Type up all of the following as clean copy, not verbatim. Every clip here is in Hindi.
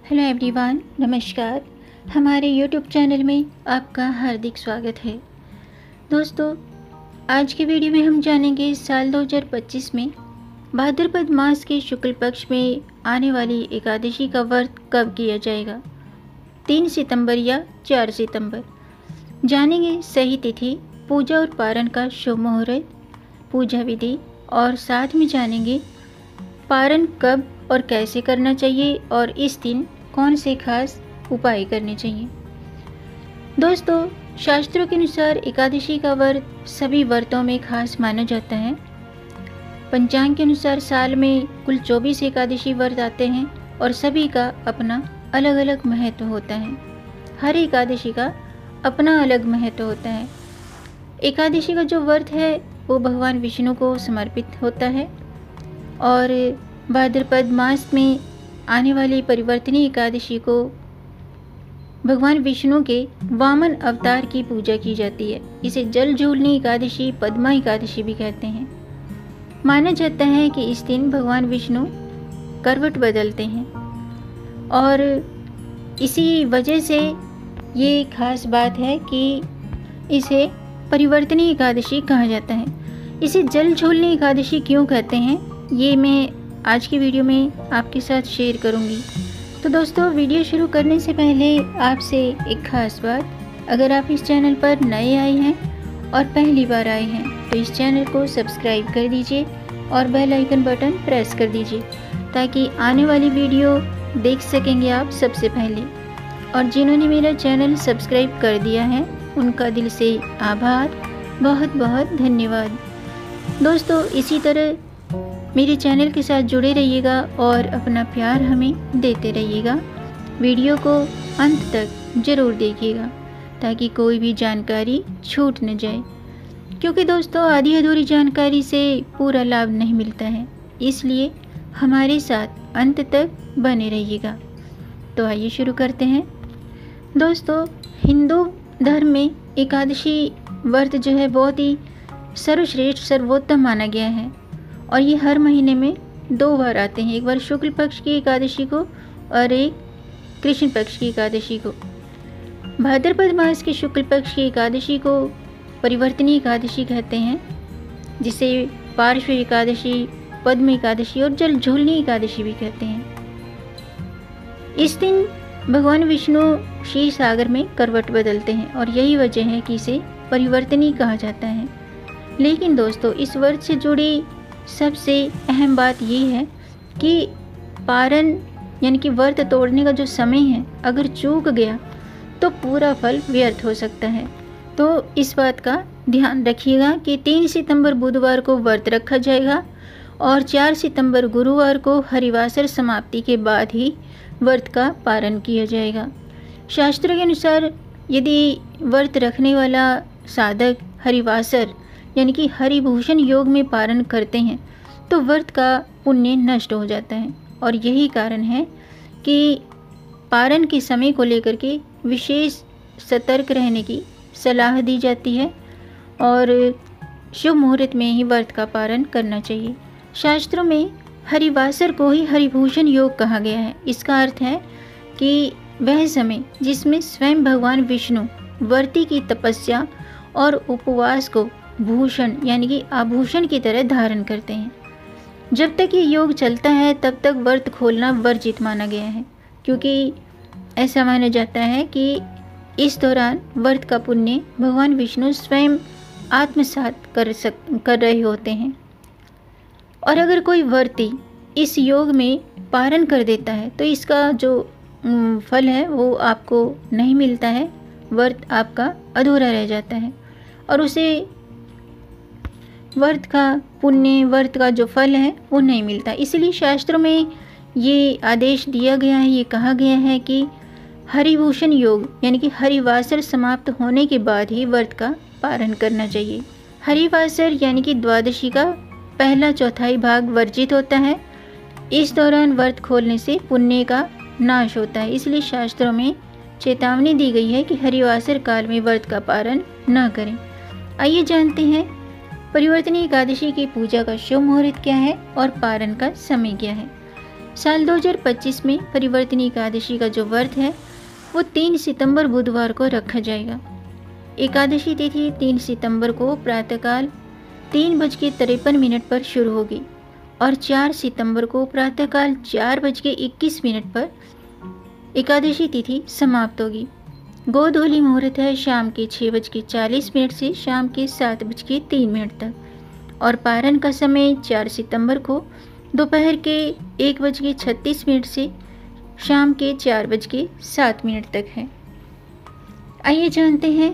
हेलो एवरीवन, नमस्कार। हमारे यूट्यूब चैनल में आपका हार्दिक स्वागत है। दोस्तों, आज की वीडियो में हम जानेंगे साल 2025 में भाद्रपद मास के शुक्ल पक्ष में आने वाली एकादशी का व्रत कब किया जाएगा, 3 सितंबर या 4 सितंबर। जानेंगे सही तिथि, पूजा और पारण का शुभ मुहूर्त, पूजा विधि और साथ में जानेंगे पारण कब और कैसे करना चाहिए और इस दिन कौन से खास उपाय करने चाहिए। दोस्तों, शास्त्रों के अनुसार एकादशी का व्रत सभी व्रतों में खास माना जाता है। पंचांग के अनुसार साल में कुल 24 एकादशी व्रत आते हैं और सभी का अपना अलग अलग महत्व होता है। हर एकादशी का अपना अलग महत्व होता है। एकादशी का जो व्रत है वो भगवान विष्णु को समर्पित होता है और भाद्रपद मास में आने वाली परिवर्तनी एकादशी को भगवान विष्णु के वामन अवतार की पूजा की जाती है। इसे जल झूलनी एकादशी, पद्मा एकादशी भी कहते हैं। माना जाता है कि इस दिन भगवान विष्णु करवट बदलते हैं और इसी वजह से ये खास बात है कि इसे परिवर्तनी एकादशी कहा जाता है। इसे जल झूलनी एकादशी क्यों कहते हैं, ये मैं आज की वीडियो में आपके साथ शेयर करूंगी। तो दोस्तों, वीडियो शुरू करने से पहले आपसे एक खास बात, अगर आप इस चैनल पर नए आए हैं और पहली बार आए हैं तो इस चैनल को सब्सक्राइब कर दीजिए और बेल आइकन बटन प्रेस कर दीजिए ताकि आने वाली वीडियो देख सकेंगे आप सबसे पहले। और जिन्होंने मेरा चैनल सब्सक्राइब कर दिया है उनका दिल से आभार, बहुत बहुत धन्यवाद। दोस्तों, इसी तरह मेरे चैनल के साथ जुड़े रहिएगा और अपना प्यार हमें देते रहिएगा। वीडियो को अंत तक ज़रूर देखिएगा ताकि कोई भी जानकारी छूट न जाए, क्योंकि दोस्तों आधी अधूरी जानकारी से पूरा लाभ नहीं मिलता है। इसलिए हमारे साथ अंत तक बने रहिएगा। तो आइए शुरू करते हैं। दोस्तों, हिंदू धर्म में एकादशी व्रत जो है बहुत ही सर्वश्रेष्ठ सर्वोत्तम माना गया है और ये हर महीने में 2 बार आते हैं। एक बार शुक्ल पक्ष की एकादशी को और एक कृष्ण पक्ष की एकादशी को। भाद्रपद मास के शुक्ल पक्ष की एकादशी को परिवर्तनी एकादशी कहते हैं, जिसे पार्श्व एकादशी, पद्म एकादशी और जल झूलनी एकादशी भी कहते हैं। इस दिन भगवान विष्णु क्षीर सागर में करवट बदलते हैं और यही वजह है कि इसे परिवर्तनी कहा जाता है। लेकिन दोस्तों, इस व्रत से जुड़ी सबसे अहम बात ये है कि पारण यानी कि व्रत तोड़ने का जो समय है, अगर चूक गया तो पूरा फल व्यर्थ हो सकता है। तो इस बात का ध्यान रखिएगा कि 3 सितंबर बुधवार को व्रत रखा जाएगा और 4 सितंबर गुरुवार को हरिवासर समाप्ति के बाद ही व्रत का पारण किया जाएगा। शास्त्रों के अनुसार यदि व्रत रखने वाला साधक हरिवासर यानी कि हरिभूषण योग में पारण करते हैं तो व्रत का पुण्य नष्ट हो जाता है और यही कारण है कि पारण के समय को लेकर के विशेष सतर्क रहने की सलाह दी जाती है और शुभ मुहूर्त में ही व्रत का पारण करना चाहिए। शास्त्रों में हरिवासर को ही हरिभूषण योग कहा गया है। इसका अर्थ है कि वह समय जिसमें स्वयं भगवान विष्णु व्रती की तपस्या और उपवास को भूषण यानी कि आभूषण की तरह धारण करते हैं। जब तक ये योग चलता है तब तक व्रत खोलना वर्जित माना गया है, क्योंकि ऐसा माना जाता है कि इस दौरान व्रत का पुण्य भगवान विष्णु स्वयं आत्मसात कर रहे होते हैं। और अगर कोई व्रती इस योग में पारण कर देता है तो इसका जो फल है वो आपको नहीं मिलता है, व्रत आपका अधूरा रह जाता है और उसे व्रत का पुण्य, व्रत का जो फल है वो नहीं मिलता। इसलिए शास्त्रों में ये आदेश दिया गया है, ये कहा गया है कि हरिभूषण योग यानी कि हरिवासर समाप्त होने के बाद ही व्रत का पारण करना चाहिए। हरिवासर यानी कि द्वादशी का पहला चौथाई भाग वर्जित होता है। इस दौरान व्रत खोलने से पुण्य का नाश होता है। इसलिए शास्त्रों में चेतावनी दी गई है कि हरिवासर काल में व्रत का पारण न करें। आइए जानते हैं परिवर्तनी एकादशी की पूजा का शुभ मुहूर्त क्या है और पारण का समय क्या है। साल 2025 में परिवर्तनी एकादशी का जो व्रत है वो 3 सितंबर बुधवार को रखा जाएगा। एकादशी तिथि 3 सितंबर को प्रातःकाल 3:53 पर शुरू होगी और 4 सितंबर को प्रातःकाल 4:21 पर एकादशी तिथि समाप्त होगी। गोधूली मुहूर्त है शाम के 6:40 से शाम के 7:03 तक और पारण का समय 4 सितंबर को दोपहर के 1:36 से शाम के 4:07 तक है। आइए जानते हैं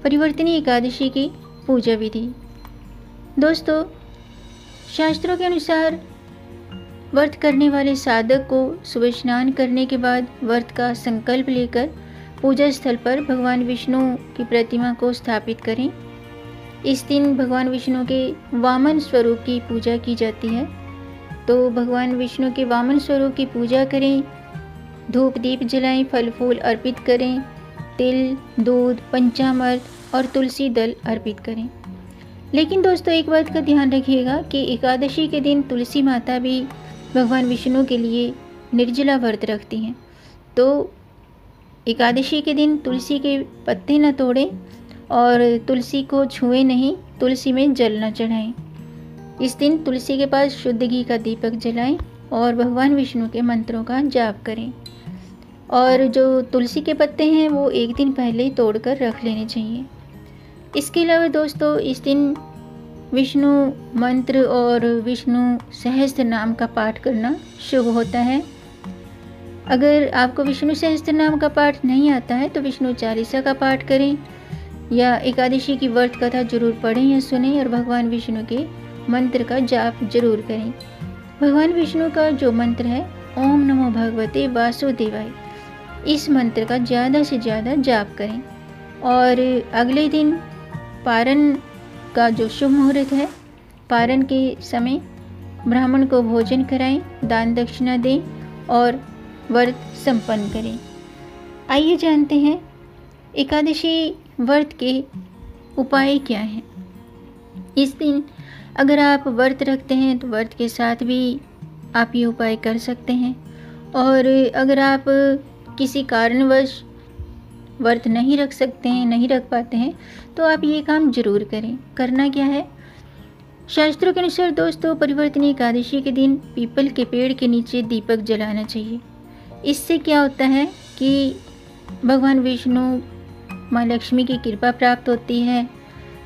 परिवर्तनी एकादशी की पूजा विधि। दोस्तों, शास्त्रों के अनुसार व्रत करने वाले साधक को सुबह स्नान करने के बाद व्रत का संकल्प लेकर पूजा स्थल पर भगवान विष्णु की प्रतिमा को स्थापित करें। इस दिन भगवान विष्णु के वामन स्वरूप की पूजा की जाती है, तो भगवान विष्णु के वामन स्वरूप की पूजा करें, धूप दीप जलाएं, फल फूल अर्पित करें, तिल, दूध, पंचामृत और तुलसी दल अर्पित करें। लेकिन दोस्तों, एक बात का ध्यान रखिएगा कि एकादशी के दिन तुलसी माता भी भगवान विष्णु के लिए निर्जला व्रत रखती हैं, तो एकादशी के दिन तुलसी के पत्ते न तोड़ें और तुलसी को छुएं नहीं, तुलसी में जल न चढ़ाएं। इस दिन तुलसी के पास शुद्ध घी का दीपक जलाएं और भगवान विष्णु के मंत्रों का जाप करें। और जो तुलसी के पत्ते हैं वो एक दिन पहले तोड़कर रख लेने चाहिए। इसके अलावा दोस्तों, इस दिन विष्णु मंत्र और विष्णु सहस्त्र नाम का पाठ करना शुभ होता है। अगर आपको विष्णु सहस्त्र नाम का पाठ नहीं आता है तो विष्णु चालीसा का पाठ करें या एकादशी की व्रत कथा जरूर पढ़ें या सुनें और भगवान विष्णु के मंत्र का जाप जरूर करें। भगवान विष्णु का जो मंत्र है ओम नमो भगवते वासुदेवाय, इस मंत्र का ज़्यादा से ज़्यादा जाप करें। और अगले दिन पारण का जो शुभ मुहूर्त है, पारण के समय ब्राह्मण को भोजन कराएं, दान दक्षिणा दें और व्रत संपन्न करें। आइए जानते हैं एकादशी व्रत के उपाय क्या हैं। इस दिन अगर आप व्रत रखते हैं तो व्रत के साथ भी आप ये उपाय कर सकते हैं, और अगर आप किसी कारणवश व्रत नहीं रख सकते हैं, नहीं रख पाते हैं, तो आप ये काम जरूर करें। करना क्या है, शास्त्रों के अनुसार दोस्तों परिवर्तनी एकादशी के दिन पीपल के पेड़ के नीचे दीपक जलाना चाहिए। इससे क्या होता है कि भगवान विष्णु, माँ लक्ष्मी की कृपा प्राप्त होती है,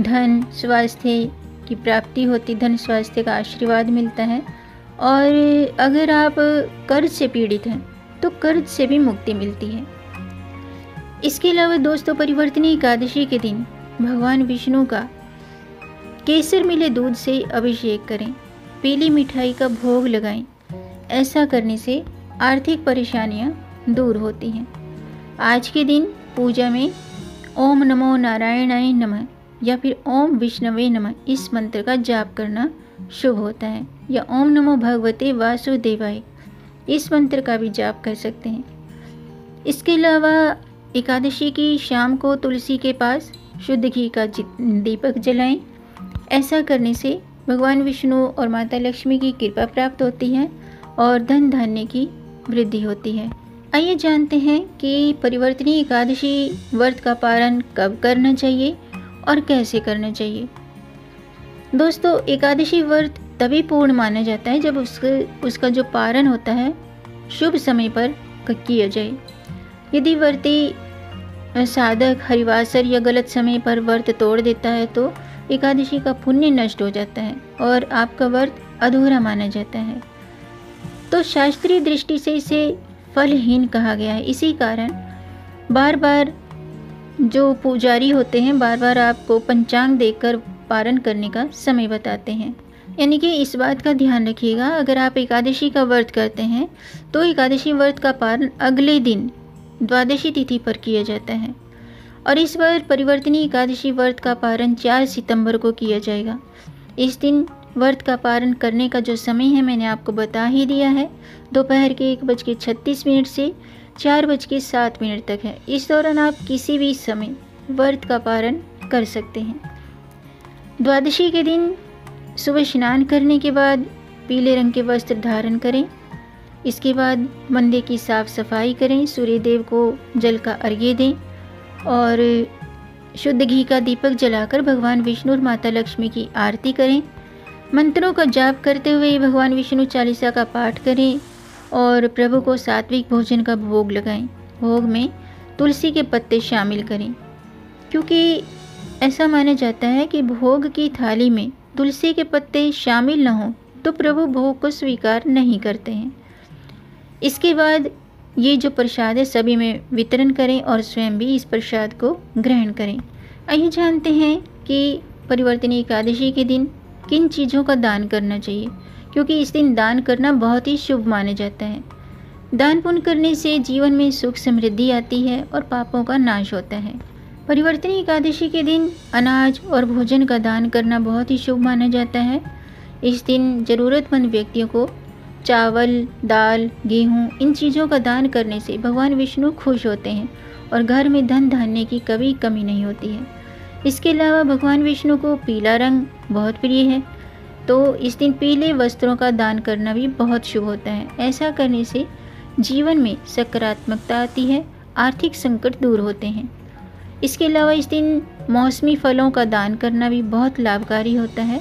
धन स्वास्थ्य की प्राप्ति होती, धन स्वास्थ्य का आशीर्वाद मिलता है। और अगर आप कर्ज से पीड़ित हैं तो कर्ज से भी मुक्ति मिलती है। इसके अलावा दोस्तों परिवर्तनी एकादशी के दिन भगवान विष्णु का केसर मिले दूध से अभिषेक करें, पीली मिठाई का भोग लगाएं। ऐसा करने से आर्थिक परेशानियां दूर होती हैं। आज के दिन पूजा में ओम नमो नारायणाय नमः या फिर ओम विष्णवे नमः इस मंत्र का जाप करना शुभ होता है, या ओम नमो भगवते वासुदेवाय इस मंत्र का भी जाप कर सकते हैं। इसके अलावा एकादशी की शाम को तुलसी के पास शुद्ध घी का दीपक जलाएं। ऐसा करने से भगवान विष्णु और माता लक्ष्मी की कृपा प्राप्त होती है और धन धान्य की वृद्धि होती है। आइए जानते हैं कि परिवर्तनी एकादशी व्रत का पारण कब करना चाहिए और कैसे करना चाहिए। दोस्तों, एकादशी व्रत तभी पूर्ण माना जाता है जब उसका जो पारण होता है शुभ समय पर किया जाए। यदि व्रती साधक हरिवासर या गलत समय पर व्रत तोड़ देता है तो एकादशी का पुण्य नष्ट हो जाता है और आपका व्रत अधूरा माना जाता है। तो शास्त्रीय दृष्टि से इसे फलहीन कहा गया है। इसी कारण बार बार जो पुजारी होते हैं बार बार आपको पंचांग देकर पारण करने का समय बताते हैं। यानी कि इस बात का ध्यान रखिएगा, अगर आप एकादशी का व्रत करते हैं तो एकादशी व्रत का पारण अगले दिन द्वादशी तिथि पर किया जाता है। और इस बार परिवर्तनी एकादशी व्रत का पारण 4 सितंबर को किया जाएगा। इस दिन व्रत का पारण करने का जो समय है मैंने आपको बता ही दिया है, दोपहर के 1:36 से 4:07 तक है। इस दौरान आप किसी भी समय व्रत का पारण कर सकते हैं। द्वादशी के दिन सुबह स्नान करने के बाद पीले रंग के वस्त्र धारण करें। इसके बाद मंदिर की साफ सफाई करें, सूर्य देव को जल का अर्घ्य दें और शुद्ध घी का दीपक जलाकर भगवान विष्णु और माता लक्ष्मी की आरती करें। मंत्रों का जाप करते हुए भगवान विष्णु चालीसा का पाठ करें और प्रभु को सात्विक भोजन का भोग लगाएं। भोग में तुलसी के पत्ते शामिल करें, क्योंकि ऐसा माना जाता है कि भोग की थाली में तुलसी के पत्ते शामिल न हों तो प्रभु भोग को स्वीकार नहीं करते हैं। इसके बाद ये जो प्रसाद है सभी में वितरण करें और स्वयं भी इस प्रसाद को ग्रहण करें। आइए जानते हैं कि परिवर्तनी एकादशी के दिन किन चीज़ों का दान करना चाहिए, क्योंकि इस दिन दान करना बहुत ही शुभ माना जाता है। दान पुण्य करने से जीवन में सुख समृद्धि आती है और पापों का नाश होता है। परिवर्तनी एकादशी के दिन अनाज और भोजन का दान करना बहुत ही शुभ माना जाता है। इस दिन ज़रूरतमंद व्यक्तियों को चावल, दाल, गेहूँ इन चीज़ों का दान करने से भगवान विष्णु खुश होते हैं और घर में धन धान्य की कभी कमी नहीं होती है। इसके अलावा भगवान विष्णु को पीला रंग बहुत प्रिय है, तो इस दिन पीले वस्त्रों का दान करना भी बहुत शुभ होता है। ऐसा करने से जीवन में सकारात्मकता आती है, आर्थिक संकट दूर होते हैं। इसके अलावा इस दिन मौसमी फलों का दान करना भी बहुत लाभकारी होता है।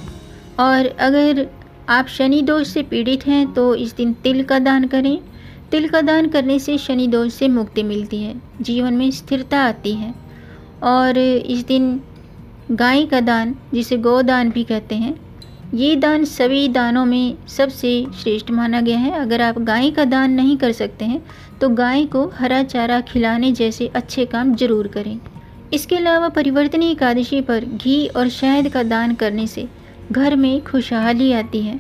और अगर आप शनि दोष से पीड़ित हैं तो इस दिन तिल का दान करें। तिल का दान करने से शनि दोष से मुक्ति मिलती है, जीवन में स्थिरता आती है। और इस दिन गाय का दान, जिसे गोदान भी कहते हैं, ये दान सभी दानों में सबसे श्रेष्ठ माना गया है। अगर आप गाय का दान नहीं कर सकते हैं तो गाय को हरा चारा खिलाने जैसे अच्छे काम जरूर करें। इसके अलावा परिवर्तनी एकादशी पर घी और शहद का दान करने से घर में खुशहाली आती है,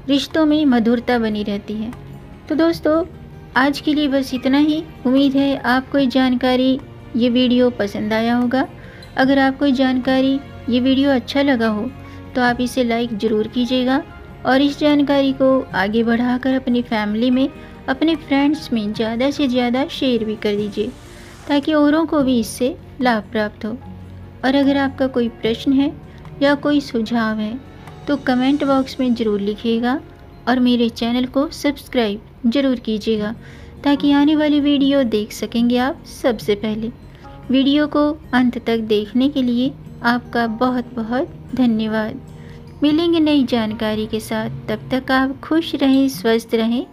रिश्तों में मधुरता बनी रहती है। तो दोस्तों, आज के लिए बस इतना ही। उम्मीद है आपको ये जानकारी, ये वीडियो पसंद आया होगा। अगर आपको ये वीडियो अच्छा लगा हो तो आप इसे लाइक ज़रूर कीजिएगा और इस जानकारी को आगे बढ़ाकर अपनी फैमिली में, अपने फ्रेंड्स में ज़्यादा से ज़्यादा शेयर भी कर दीजिए, ताकि औरों को भी इससे लाभ प्राप्त हो। और अगर आपका कोई प्रश्न है या कोई सुझाव है तो कमेंट बॉक्स में ज़रूर लिखिएगा और मेरे चैनल को सब्सक्राइब ज़रूर कीजिएगा, ताकि आने वाली वीडियो देख सकेंगे आप सबसे पहले। वीडियो को अंत तक देखने के लिए आपका बहुत बहुत धन्यवाद। मिलेंगे नई जानकारी के साथ, तब तक आप खुश रहें, स्वस्थ रहें,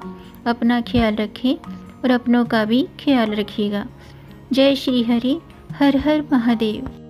अपना ख्याल रखें और अपनों का भी ख्याल रखिएगा। जय श्री हरि, हर हर महादेव।